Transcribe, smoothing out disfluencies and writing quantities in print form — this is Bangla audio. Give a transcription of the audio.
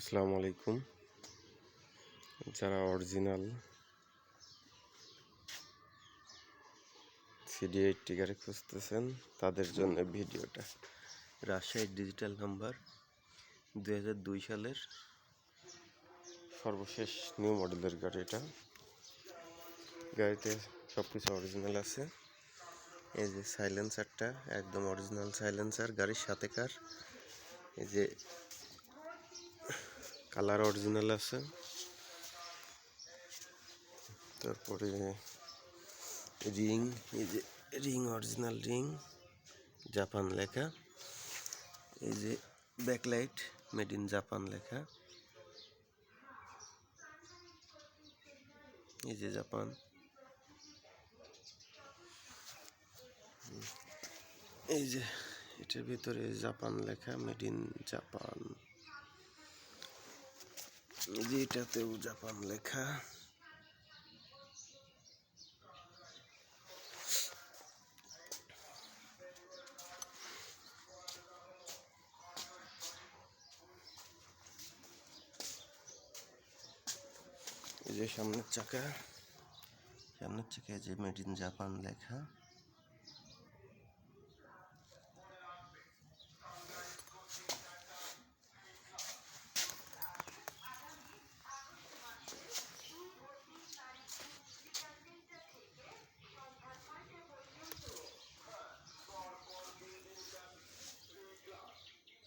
আসসালামু আলাইকুম। যারা অরিজিনাল CD8 গাড়ি খুঁজতেছেন তাদের জন্য ভিডিওটা। রাজশাহী ডিজিটাল নাম্বার 2002 সালের সর্বশেষ নিউ মডেলের গাড়ি এটা। গাড়িতে সব কিছু অরিজিনাল আছে। এই যে সাইলেন্সারটা একদম অরিজিনাল সাইলেন্সার, গাড়ির সাথে কার এই যে কালার অরিজিনাল আছে। তারপরে রিং, এই যে রিং অরিজিনাল রিং, জাপান লেখা। এই যে ব্যাকলাইট মেড ইন জাপান লেখা। এই যে জাপান। এই যে এটার ভিতরে জাপান লেখা, মেড ইন জাপান। এই যে এটাতেও জাপান লেখা। এই যে সামনের চাকায় যে মেড ইন জাপান লেখা।